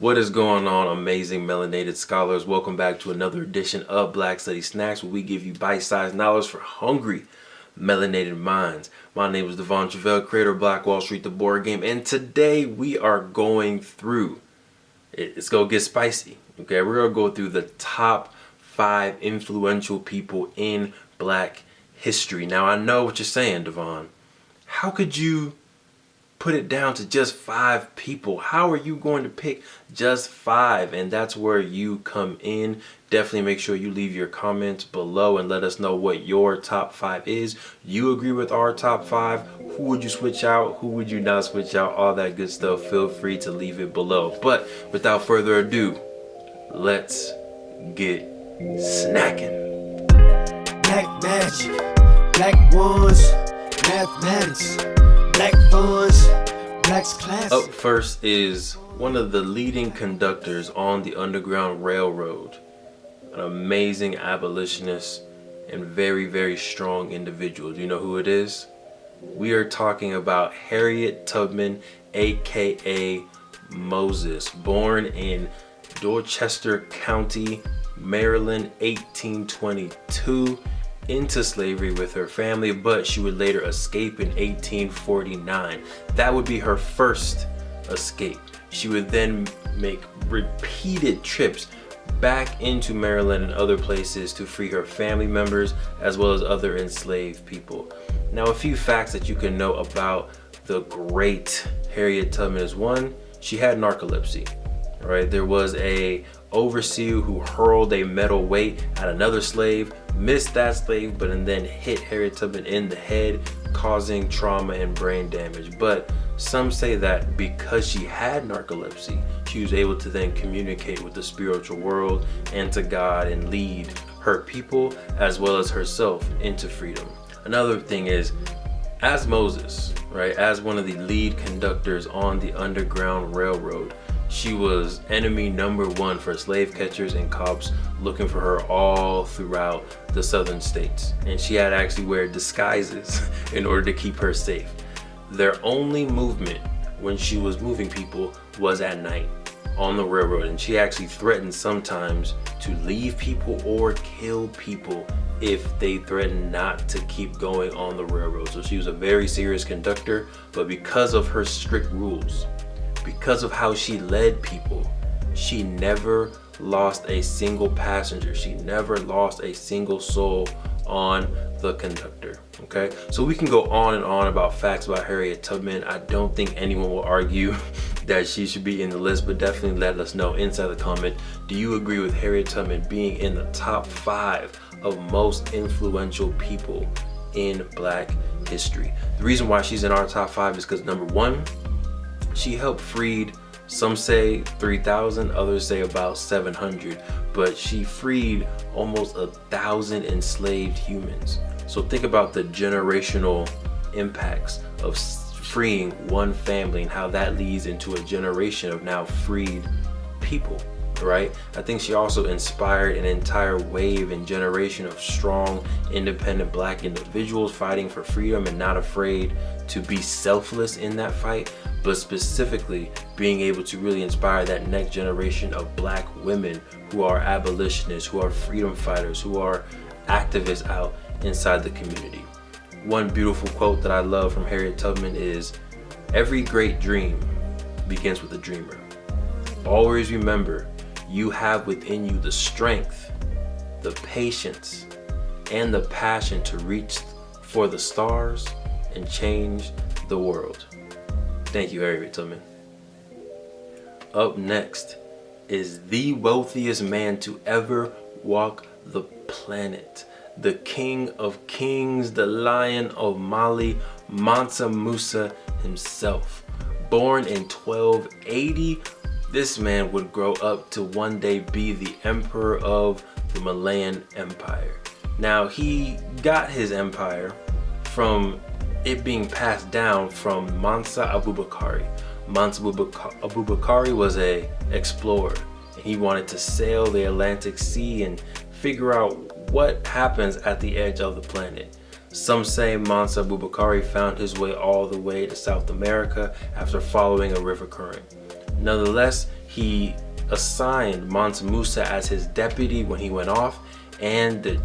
What is going on, amazing melanated scholars? Welcome back to another edition of Black Study Snacks, where we give you bite-sized knowledge for hungry melanated minds. My name is Devon Travell, creator of Black Wall Street, the board game, and today we are going through, it's going to get spicy, okay? We're going to go through the top 5 influential people in Black history. Now, I know what you're saying, Devon. How could you put it down to just 5 people? How are you going to pick just 5? And that's where you come in. Definitely make sure you leave your comments below and let us know what your top 5 is. You agree with our top 5? Who would you switch out? Who would you not switch out? All that good stuff. Feel free to leave it below. But without further ado, let's get snacking. Black magic, black ones, mathematics, black funds, black's classic. Up first is one of the leading conductors on the Underground Railroad, an amazing abolitionist and very, very strong individual. Do you know who it is? We are talking about Harriet Tubman, aka Moses, born in Dorchester County, Maryland, 1822. Into slavery with her family, but she would later escape in 1849. That would be her first escape. She would then make repeated trips back into Maryland and other places to free her family members as well as other enslaved people. Now, a few facts that you can know about the great Harriet Tubman is: 1, she had narcolepsy. Right, there was a overseer who hurled a metal weight at another slave, missed that slave, but then hit Harriet Tubman in the head, causing trauma and brain damage. But some say that because she had narcolepsy, she was able to then communicate with the spiritual world and to God and lead her people as well as herself into freedom. Another thing is, as Moses, right, as one of the lead conductors on the Underground Railroad, she was enemy number 1 for slave catchers and cops looking for her all throughout the southern states. And she had to actually wear disguises in order to keep her safe. Their only movement when she was moving people was at night on the railroad. And she actually threatened sometimes to leave people or kill people if they threatened not to keep going on the railroad. So she was a very serious conductor, but because of her strict rules, because of how she led people, she never lost a single passenger. She never lost a single soul on the conductor. Okay, so we can go on and on about facts about Harriet Tubman. I don't think anyone will argue that she should be in the list, but definitely let us know inside the comment. Do you agree with Harriet Tubman being in the top 5 of most influential people in Black history? The reason why she's in our top 5 is because, number 1, she helped freed, some say 3,000, others say about 700, but she freed almost 1,000 enslaved humans. So think about the generational impacts of freeing one family and how that leads into a generation of now freed people, right? I think she also inspired an entire wave and generation of strong, independent Black individuals fighting for freedom and not afraid to be selfless in that fight, but specifically being able to really inspire that next generation of Black women who are abolitionists, who are freedom fighters, who are activists out inside the community. One beautiful quote that I love from Harriet Tubman is, "Every great dream begins with a dreamer. Always remember, you have within you the strength, the patience, and the passion to reach for the stars and change the world." Thank you, Harriet Tubman. Up next is the wealthiest man to ever walk the planet, the king of kings, the lion of Mali, Mansa Musa himself. Born in 1280, this man would grow up to one day be the emperor of the Malayan Empire. Now, he got his empire from it being passed down from Mansa Abubakari. Mansa Abubakari was an explorer, and he wanted to sail the Atlantic Sea and figure out what happens at the edge of the planet. Some say Mansa Abubakari found his way all the way to South America after following a river current. Nonetheless, he assigned Mansa Musa as his deputy when he went off, and the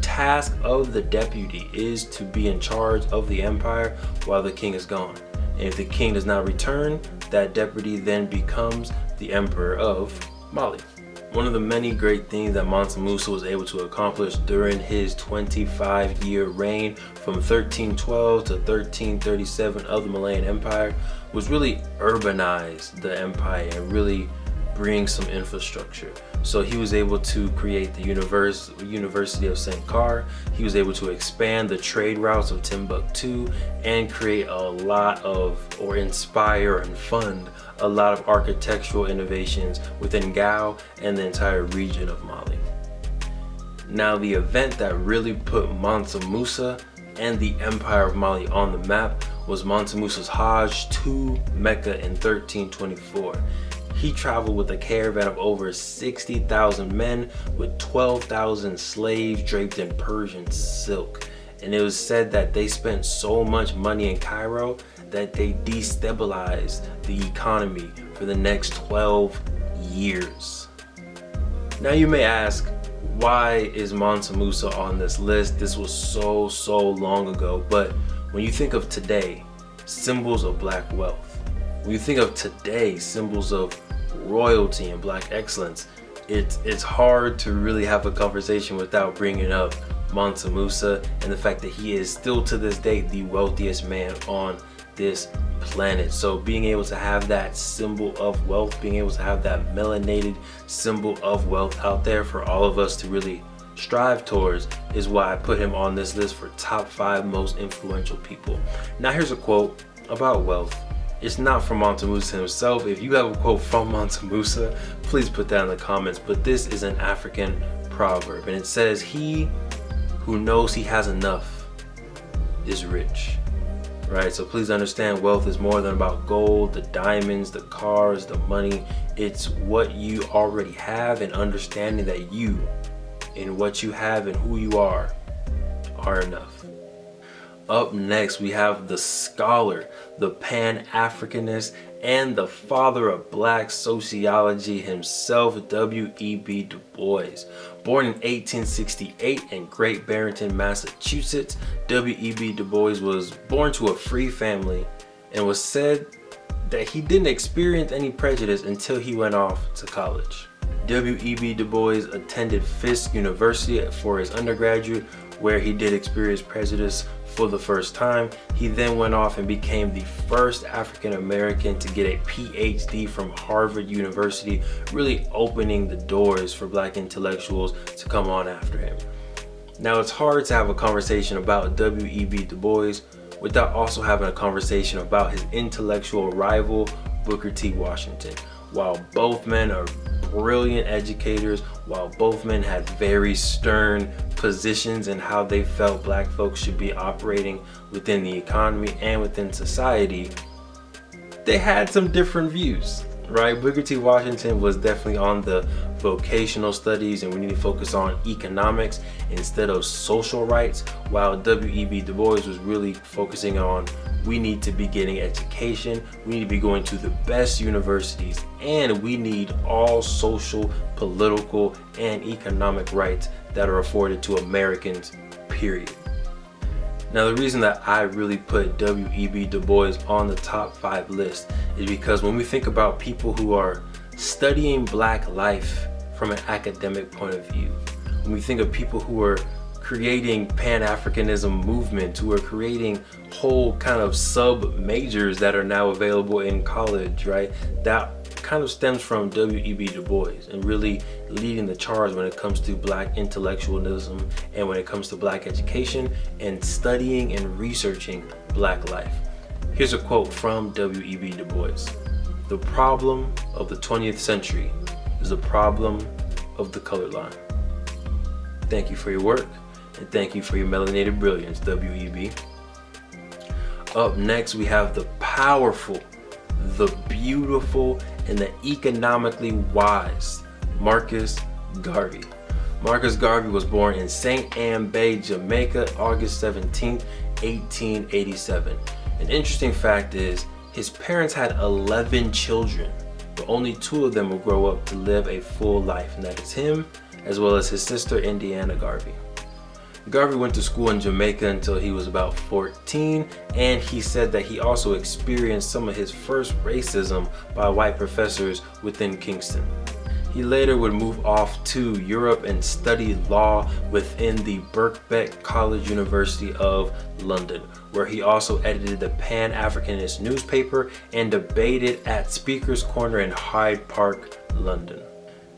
task of the deputy is to be in charge of the empire while the king is gone. And if the king does not return, that deputy then becomes the emperor of Mali. One of the many great things that Mansa Musa was able to accomplish during his 25-year reign from 1312 to 1337 of the Malayan Empire was really urbanize the empire and really bring some infrastructure. So he was able to create the University of Sankara. He was able to expand the trade routes of Timbuktu and create or inspire and fund a lot of architectural innovations within Gao and the entire region of Mali. Now, the event that really put Mansa Musa and the Empire of Mali on the map was Mansa Musa's Hajj to Mecca in 1324. He traveled with a caravan of over 60,000 men with 12,000 slaves draped in Persian silk. And it was said that they spent so much money in Cairo that they destabilized the economy for the next 12 years. Now you may ask, why is Mansa Musa on this list? This was so long ago, but when you think of today, symbols of black wealth, when you think of today, symbols of royalty and black excellence, it's hard to really have a conversation without bringing up Mansa Musa and the fact that he is still to this day the wealthiest man on this planet. So being able to have that symbol of wealth, being able to have that melanated symbol of wealth out there for all of us to really strive towards is why I put him on this list for top 5 most influential people. Now here's a quote about wealth. It's not from Mansa Musa himself. If you have a quote from Mansa Musa, please put that in the comments. But this is an African proverb, and it says, "He who knows he has enough is rich." Right? So please understand, wealth is more than about gold, the diamonds, the cars, the money. It's what you already have and understanding that you, in what you have and who you are enough. Up next, we have the scholar, the Pan-Africanist, and the father of black sociology himself, W.E.B Du Bois. Born in 1868 in Great Barrington, Massachusetts, W.E.B Du Bois was born to a free family and was said that he didn't experience any prejudice until he went off to college. W.E.B Du Bois attended Fisk University for his undergraduate, where he did experience prejudice for the first time. He then went off and became the first African American to get a PhD from Harvard University, really opening the doors for black intellectuals to come on after him. Now, it's hard to have a conversation about W.E.B Du Bois without also having a conversation about his intellectual rival, Booker T. Washington. While both men are brilliant educators, while both men had very stern positions in how they felt black folks should be operating within the economy and within society, they had some different views, right? Booker T. Washington was definitely on the vocational studies and we need to focus on economics instead of social rights, while W.E.B. Du Bois was really focusing on we need to be getting education, we need to be going to the best universities, and we need all social, political, and economic rights that are afforded to Americans, period. Now, the reason that I really put W.E.B. Du Bois on the top 5 list is because when we think about people who are studying black life from an academic point of view, when we think of people who are creating Pan-Africanism movement, who are creating whole kind of sub-majors that are now available in college, right? That kind of stems from W.E.B. Du Bois and really leading the charge when it comes to black intellectualism and when it comes to black education and studying and researching black life. Here's a quote from W.E.B. Du Bois. "The problem of the 20th century is the problem of the colored line." Thank you for your work. And thank you for your melanated brilliance, W.E.B. Up next, we have the powerful, the beautiful, and the economically wise Marcus Garvey. Marcus Garvey was born in St. Anne Bay, Jamaica, August 17th, 1887. An interesting fact is his parents had 11 children but only 2 of them will grow up to live a full life, and that is him as well as his sister Indiana Garvey. Garvey went to school in Jamaica until he was about 14, and he said that he also experienced some of his first racism by white professors within Kingston. He later would move off to Europe and study law within the Birkbeck College University of London, where he also edited the Pan-Africanist newspaper and debated at Speaker's Corner in Hyde Park, London.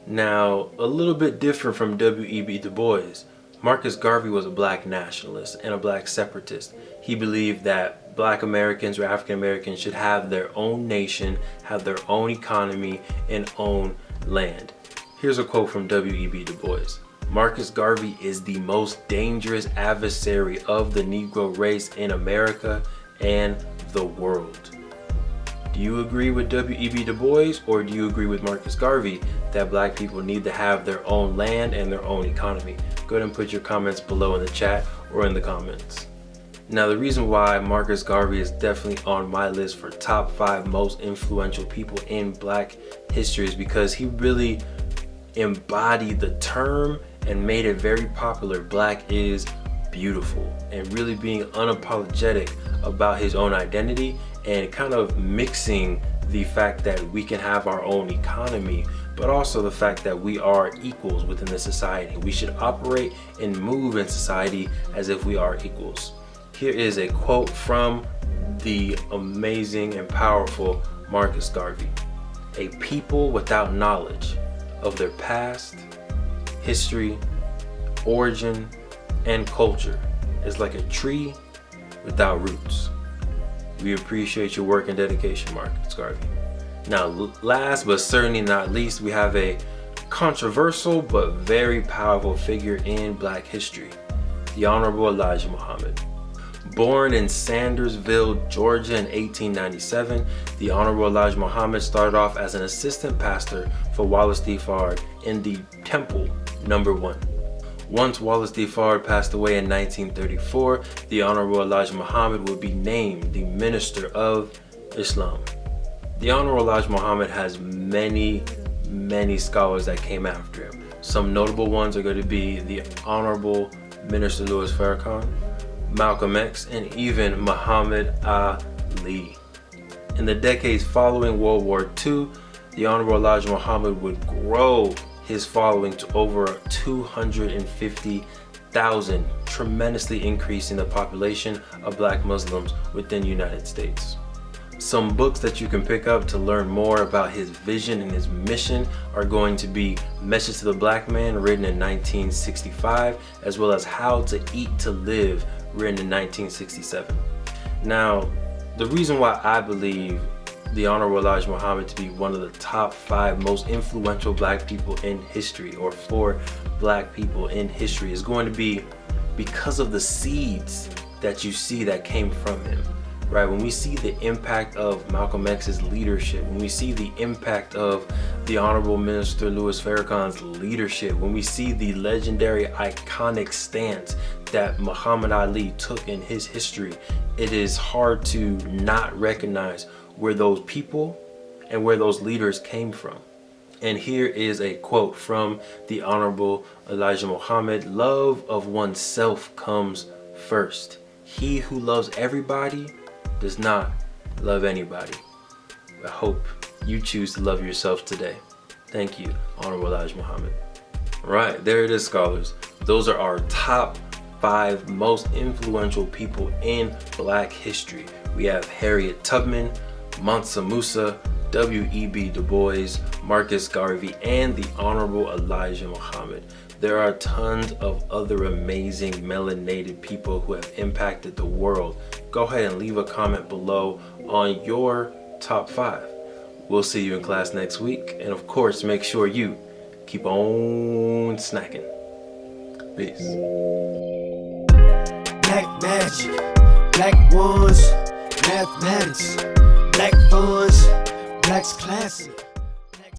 Now, a little bit different from W.E.B Du Bois, Marcus Garvey was a black nationalist and a black separatist. He believed that black Americans or African Americans should have their own nation, have their own economy, and own land. Here's a quote from W.E.B Du Bois. Marcus Garvey is the most dangerous adversary of the Negro race in America and the world. Do you agree with W.E.B Du Bois, or do you agree with Marcus Garvey that black people need to have their own land and their own economy? Go ahead and put your comments below in the chat or in the comments. Now, the reason why Marcus Garvey is definitely on my list for top 5 most influential people in black history is because he really embodied the term and made it very popular. Black is beautiful, and really being unapologetic about his own identity and kind of mixing the fact that we can have our own economy, but also the fact that we are equals within the society. We should operate and move in society as if we are equals. Here is a quote from the amazing and powerful Marcus Garvey. A people without knowledge of their past, history, origin, and culture is like a tree without roots. We appreciate your work and dedication, Marcus Garvey. Now, last but certainly not least, we have a controversial but very powerful figure in black history, the Honorable Elijah Muhammad. Born in Sandersville, Georgia in 1897, the Honorable Elijah Muhammad started off as an assistant pastor for Wallace D. Fard in the Temple No. 1. Once Wallace D. Fard passed away in 1934, the Honorable Elijah Muhammad would be named the Minister of Islam. The Honorable Elijah Muhammad has many scholars that came after him. Some notable ones are going to be the Honorable Minister Louis Farrakhan, Malcolm X, and even Muhammad Ali. In the decades following World War II, the Honorable Elijah Muhammad would grow his following to over 250,000, tremendously increasing the population of black Muslims within the United States. Some books that you can pick up to learn more about his vision and his mission are going to be Message to the Black Man, written in 1965, as well as How to Eat to Live, written in 1967. Now, the reason why I believe the Honorable Elijah Muhammad to be one of the top 5 most influential black people in history, or for black people in history, is going to be because of the seeds that you see that came from him. Right, when we see the impact of Malcolm X's leadership, when we see the impact of the Honorable Minister Louis Farrakhan's leadership, when we see the legendary iconic stance that Muhammad Ali took in his history, it is hard to not recognize where those people and where those leaders came from. And here is a quote from the Honorable Elijah Muhammad: "Love of oneself comes first. He who loves everybody does not love anybody." I hope you choose to love yourself today. Thank you, Honorable Elijah Muhammad. Right, there it is, scholars. Those are our top 5 most influential people in black history. We have Harriet Tubman, Mansa Musa, W.E.B Du Bois, Marcus Garvey, and the Honorable Elijah Muhammad. There are tons of other amazing melanated people who have impacted the world. Go ahead and leave a comment below on your top 5. We'll see you in class next week. And of course, make sure you keep on snacking. Peace. Black magic, black ones, mathematics, black funds, black's classic.